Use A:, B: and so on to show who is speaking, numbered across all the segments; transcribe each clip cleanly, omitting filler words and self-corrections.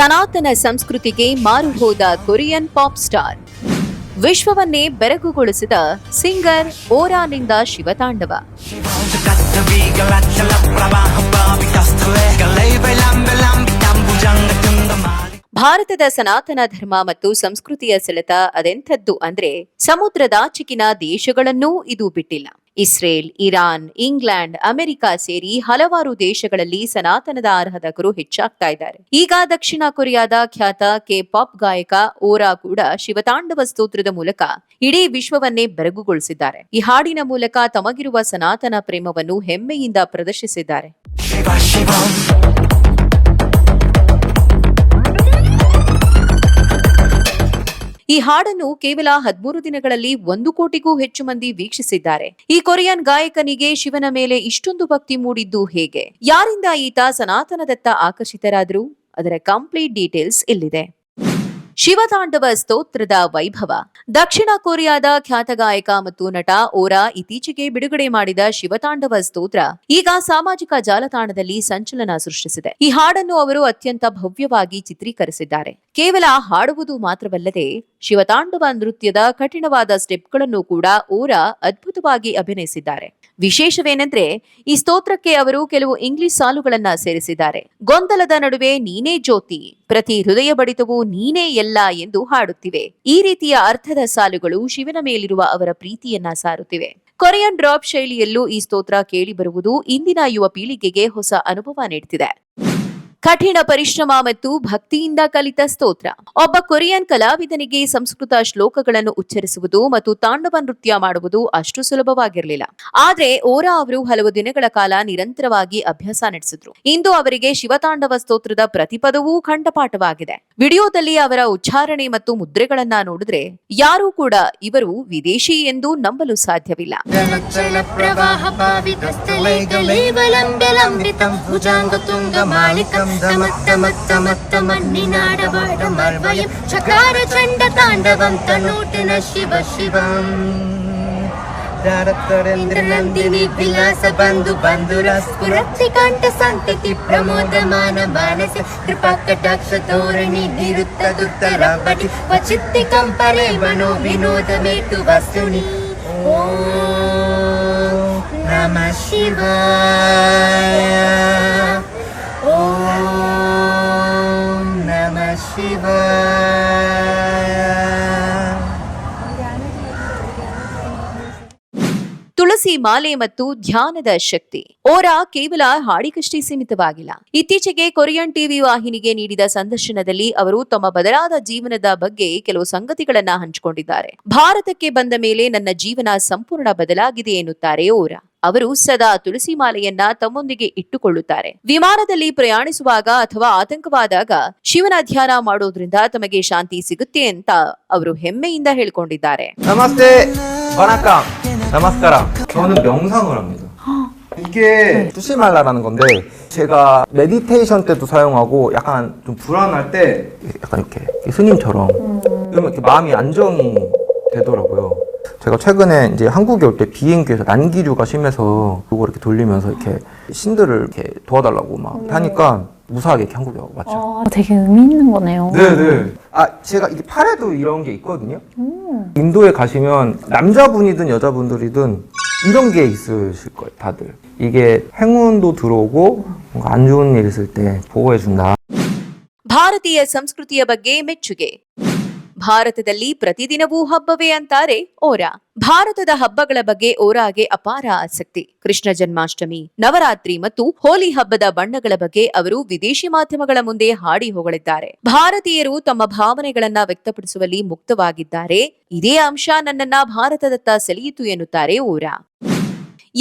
A: ಸನಾತನ ಸಂಸ್ಕೃತಿಗೆ ಮಾರು ಹೋದ ಕೊರಿಯನ್ ಪಾಪ್ ಸ್ಟಾರ್, ವಿಶ್ವವನ್ನೇ ಬೆರಗುಗೊಳಿಸಿದ ಸಿಂಗರ್ ಓರಾನಿಂದ ಶಿವತಾಂಡವ. ಭಾರತದ ಸನಾತನ ಧರ್ಮ ಮತ್ತು ಸಂಸ್ಕೃತಿಯ ಸೆಳೆತ ಅದೆಂಥದ್ದು ಅಂದ್ರೆ ಸಮುದ್ರದಾಚೆಗಿನ ದೇಶಗಳನ್ನೂ ಇದು ಬಿಟ್ಟಿಲ್ಲ. ಇಸ್ರೇಲ್, ಇರಾನ್, ಇಂಗ್ಲೆಂಡ್, ಅಮೆರಿಕ ಸೇರಿ ಹಲವಾರು ದೇಶಗಳಲ್ಲಿ ಸನಾತನದ ಆರಾಧಕರು ಹೆಚ್ಚಾಗ್ತಾ ಇದ್ದಾರೆ. ಈಗ ದಕ್ಷಿಣ ಕೊರಿಯಾದ ಖ್ಯಾತ ಕೆ-ಪಾಪ್ ಗಾಯಕ ಓರಾ ಕೂಡ ಶಿವತಾಂಡವ ಸ್ತೋತ್ರದ ಮೂಲಕ ಇಡೀ ವಿಶ್ವವನ್ನೇ ಬೆರಗುಗೊಳಿಸಿದ್ದಾರೆ. ಈ ಹಾಡಿನ ಮೂಲಕ ತಮಗಿರುವ ಸನಾತನ ಪ್ರೇಮವನ್ನು ಹೆಮ್ಮೆಯಿಂದ ಪ್ರದರ್ಶಿಸಿದ್ದಾರೆ. ಈ ಹಾಡನ್ನು ಕೇವಲ 13 ದಿನಗಳಲ್ಲಿ 1 ಕೋಟಿಗೂ ಹೆಚ್ಚು ಮಂದಿ ವೀಕ್ಷಿಸಿದ್ದಾರೆ. ಈ ಕೊರಿಯನ್ ಗಾಯಕನಿಗೆ ಶಿವನ ಮೇಲೆ ಇಷ್ಟೊಂದು ಭಕ್ತಿ ಮೂಡಿದ್ದು ಹೇಗೆ? ಯಾರಿಂದ ಈತ ಸನಾತನದತ್ತ ಆಕರ್ಷಿತರಾದರು? ಅದರ ಕಂಪ್ಲೀಟ್ ಡೀಟೇಲ್ಸ್ ಇಲ್ಲಿದೆ. ಶಿವತಾಂಡವ ಸ್ತೋತ್ರದ ವೈಭವ. ದಕ್ಷಿಣ ಕೊರಿಯಾದ ಖ್ಯಾತ ಗಾಯಕ ಮತ್ತು ನಟ ಓರಾ ಇತ್ತೀಚೆಗೆ ಬಿಡುಗಡೆ ಮಾಡಿದ ಶಿವತಾಂಡವ ಸ್ತೋತ್ರ ಈಗ ಸಾಮಾಜಿಕ ಜಾಲತಾಣದಲ್ಲಿ ಸಂಚಲನ ಸೃಷ್ಟಿಸಿದೆ. ಈ ಹಾಡನ್ನು ಅವರು ಅತ್ಯಂತ ಭವ್ಯವಾಗಿ ಚಿತ್ರೀಕರಿಸಿದ್ದಾರೆ. ಕೇವಲ ಹಾಡುವುದು ಮಾತ್ರವಲ್ಲದೆ ಶಿವತಾಂಡವ ನೃತ್ಯದ ಕಠಿಣವಾದ ಸ್ಟೆಪ್ಗಳನ್ನು ಕೂಡ ಓರಾ ಅದ್ಭುತವಾಗಿ ಅಭಿನಯಿಸಿದ್ದಾರೆ. ವಿಶೇಷವೇನೆಂದ್ರೆ ಈ ಸ್ತೋತ್ರಕ್ಕೆ ಅವರು ಕೆಲವು ಇಂಗ್ಲಿಷ್ ಸಾಲುಗಳನ್ನ ಸೇರಿಸಿದ್ದಾರೆ. ಗೊಂದಲದ ನಡುವೆ ನೀನೇ ಜ್ಯೋತಿ, ಪ್ರತಿ ಹೃದಯ ಬಡಿತವೂ ನೀನೇ ಎಲ್ಲ ಎಂದು ಹಾಡುತ್ತಿವೆ. ಈ ರೀತಿಯ ಅರ್ಥದ ಸಾಲುಗಳು ಶಿವನ ಮೇಲಿರುವ ಅವರ ಪ್ರೀತಿಯನ್ನ ಸಾರುತ್ತಿವೆ. ಕೊರಿಯನ್ ಡ್ರಾಪ್ ಶೈಲಿಯಲ್ಲೂ ಈ ಸ್ತೋತ್ರ ಕೇಳಿ ಬರುವುದು ಇಂದಿನ ಯುವ ಪೀಳಿಗೆಗೆ ಹೊಸ ಅನುಭವ ನೀಡುತ್ತಿದೆ. ಕಠಿಣ ಪರಿಶ್ರಮ ಮತ್ತು ಭಕ್ತಿಯಿಂದ ಕಲಿತ ಸ್ತೋತ್ರ. ಒಬ್ಬ ಕೊರಿಯನ್ ಕಲಾವಿದನಿಗೆ ಸಂಸ್ಕೃತ ಶ್ಲೋಕಗಳನ್ನು ಉಚ್ಚರಿಸುವುದು ಮತ್ತು ತಾಂಡವ ನೃತ್ಯ ಮಾಡುವುದು ಅಷ್ಟು ಸುಲಭವಾಗಿರಲಿಲ್ಲ. ಆದ್ರೆ ಓರಾ ಅವರು ಹಲವು ದಿನಗಳ ಕಾಲ ನಿರಂತರವಾಗಿ ಅಭ್ಯಾಸ ನಡೆಸಿದ್ರು. ಇಂದು ಅವರಿಗೆ ಶಿವತಾಂಡವ ಸ್ತೋತ್ರದ ಪ್ರತಿಪದವೂ ಕಂಠಪಾಠವಾಗಿದೆ. ವಿಡಿಯೋದಲ್ಲಿ ಅವರ ಉಚ್ಚಾರಣೆ ಮತ್ತು ಮುದ್ರೆಗಳನ್ನ ನೋಡಿದ್ರೆ ಯಾರೂ ಕೂಡ ಇವರು ವಿದೇಶಿ ಎಂದು ನಂಬಲು ಸಾಧ್ಯವಿಲ್ಲ.
B: ಚಕಾರ ಚಂಡ ತಾಂಡವಂ ತನೂಟಿನ ಶಿವ ಶಿವಂ ನಂದಿನಿ ವಿಲಾಸ ಬಂಧು ಬಂಧುರ ಸ್ಫುರತ್ತಿ ಕಂಠ ಸಂತತಿ ಪ್ರಮೋದಮಾನ ಮಾನಸ ಕೃಪಾ ಕಟಾಕ್ಷ ತೋರಣಿ ನಿರುತ್ತ ದುತ್ತರ ಪಟಿ ವಚಿತ್ತಿ ಕಂಪರೆ ಮನೋ ವಿನೋದ ಮೇಟು ವಸ್ತುನಿ. ಓಂ ನಮಃ ಶಿವಾಯ, ಓಂ ನಮಃ ಶಿವಾಯ.
A: ತುಳಸಿ ಮಾಲೆ ಮತ್ತು ಧ್ಯಾನದ ಶಕ್ತಿ. ಓರಾ ಕೇವಲ ಹಾಡಿಗಷ್ಟೇ ಸೀಮಿತವಾಗಿಲ್ಲ. ಇತ್ತೀಚೆಗೆ ಕೊರಿಯನ್ ಟಿವಿ ವಾಹಿನಿಗೆ ನೀಡಿದ ಸಂದರ್ಶನದಲ್ಲಿ ಅವರು ತಮ್ಮ ಬದಲಾದ ಜೀವನದ ಬಗ್ಗೆ ಕೆಲವು ಸಂಗತಿಗಳನ್ನ ಹಂಚಿಕೊಂಡಿದ್ದಾರೆ. ಭಾರತಕ್ಕೆ ಬಂದ ಮೇಲೆ ನನ್ನ ಜೀವನ ಸಂಪೂರ್ಣ ಬದಲಾಗಿದೆ ಎನ್ನುತ್ತಾರೆ ಓರಾ. ಅವರು ಸದಾ ತುಳಸಿ ಮಾಲೆಯನ್ನ ತಮ್ಮೊಂದಿಗೆ ಇಟ್ಟುಕೊಳ್ಳುತ್ತಾರೆ. ವಿಮಾನದಲ್ಲಿ ಪ್ರಯಾಣಿಸುವಾಗ ಅಥವಾ ಆತಂಕವಾದಾಗ ಶಿವನ ಧ್ಯಾನ ಮಾಡೋದ್ರಿಂದ ತಮಗೆ ಶಾಂತಿ ಸಿಗುತ್ತೆ ಅಂತ ಅವರು ಹೆಮ್ಮೆಯಿಂದ ಹೇಳಿಕೊಂಡಿದ್ದಾರೆ.
C: ನಮಸ್ತೆ, ವಣಕಂ, ನಮಸ್ಕಾರ. 저는 명상을 합니다. 이게 투시말라라는 건데 제가 메디테이션 때도 사용하고 약간 좀 불안할 때 약간 이렇게 스님처럼 그러면 이렇게 마음이 안정이 되더라고요. 제가 최근에 이제 한국에 올 때 비행기에서 난기류가 심해서 이거 이렇게 돌리면서 이렇게 신들을 이렇게 도와달라고 막 하니까 무사하게 이렇게 한국에 왔죠.
D: 되게 의미 있는 거네요.
C: 네네. 아, 제가 이게 팔에도 이런 게 있거든요. 인도에 가시면 남자분이든 여자분들이든 이런 게 있으실 거예요, 다들. 이게 행운도 들어오고 뭔가 안 좋은 일 있을 때 보호해준다.
A: ಭಾರತೀಯ ಸಂಸ್ಕೃತಿಯ ಬಗ್ಗೆ ಮೆಚ್ಚುಗೆ. ಭಾರತದಲ್ಲಿ ಪ್ರತಿದಿನವೂ ಹಬ್ಬವೇ ಅಂತಾರೆ ಓರಾ. ಭಾರತದ ಹಬ್ಬಗಳ ಬಗ್ಗೆ ಓರಾಗೆ ಅಪಾರ ಆಸಕ್ತಿ. ಕೃಷ್ಣ ಜನ್ಮಾಷ್ಟಮಿ, ನವರಾತ್ರಿ ಮತ್ತು ಹೋಲಿ ಹಬ್ಬದ ಬಣ್ಣಗಳ ಬಗ್ಗೆ ಅವರು ವಿದೇಶಿ ಮಾಧ್ಯಮಗಳ ಮುಂದೆ ಹಾಡಿ ಹೊಗಳಿದ್ದಾರೆ. ಭಾರತೀಯರು ತಮ್ಮ ಭಾವನೆಗಳನ್ನ ವ್ಯಕ್ತಪಡಿಸುವಲ್ಲಿ ಮುಕ್ತವಾಗಿದ್ದಾರೆ. ಇದೇ ಅಂಶ ನನ್ನನ್ನ ಭಾರತದತ್ತ ಸೆಳೆಯಿತು ಎನ್ನುತ್ತಾರೆ ಓರಾ.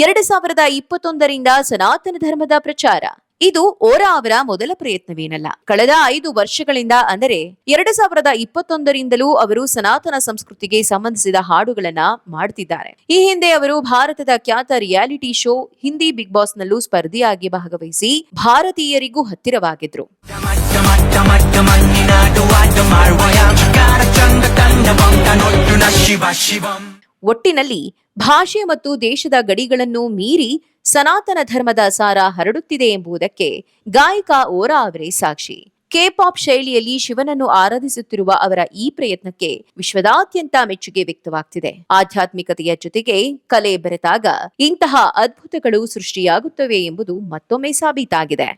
A: 2021ರಿಂದ ಸನಾತನ ಧರ್ಮದ ಪ್ರಚಾರ. ಇದು ಓರಾ ಅವರ ಮೊದಲ ಪ್ರಯತ್ನವೇನಲ್ಲ. ಕಳೆದ 5 ವರ್ಷಗಳಿಂದ ಅಂದರೆ 2021ರಿಂದಲೂ ಅವರು ಸನಾತನ ಸಂಸ್ಕೃತಿಗೆ ಸಂಬಂಧಿಸಿದ ಹಾಡುಗಳನ್ನ ಮಾಡುತ್ತಿದ್ದಾರೆ. ಈ ಹಿಂದೆ ಅವರು ಭಾರತದ ಖ್ಯಾತ reality show Hindi Bigg Boss ನಲ್ಲೂ ಸ್ಪರ್ಧಿಯಾಗಿ ಭಾಗವಹಿಸಿ ಭಾರತೀಯರಿಗೂ ಹತ್ತಿರವಾಗಿದ್ರು. ಒಟ್ಟಿನಲ್ಲಿ ಭಾಷೆ ಮತ್ತು ದೇಶದ ಗಡಿಗಳನ್ನು ಮೀರಿ ಸನಾತನ ಧರ್ಮದ ಸಾರ ಹರಡುತ್ತಿದೆ ಎಂಬುದಕ್ಕೆ ಗಾಯಕ ಓರಾ ಅವರೇ ಸಾಕ್ಷಿ. ಕೆ-ಪಾಪ್ ಶೈಲಿಯಲ್ಲಿ ಶಿವನನ್ನು ಆರಾಧಿಸುತ್ತಿರುವ ಅವರ ಈ ಪ್ರಯತ್ನಕ್ಕೆ ವಿಶ್ವದಾದ್ಯಂತ ಮೆಚ್ಚುಗೆ ವ್ಯಕ್ತವಾಗ್ತಿದೆ. ಆಧ್ಯಾತ್ಮಿಕತೆಯ ಜೊತೆಗೆ ಕಲೆ ಬೆರೆತಾಗ ಇಂತಹ ಅದ್ಭುತಗಳು ಸೃಷ್ಟಿಯಾಗುತ್ತವೆ ಎಂಬುದು ಮತ್ತೊಮ್ಮೆ ಸಾಬೀತಾಗಿದೆ.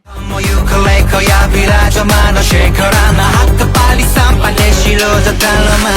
D: 쉴 거야 비라져만 너 쉴 거라 나 학교 빨리 쌈 빨래 실어져 달라만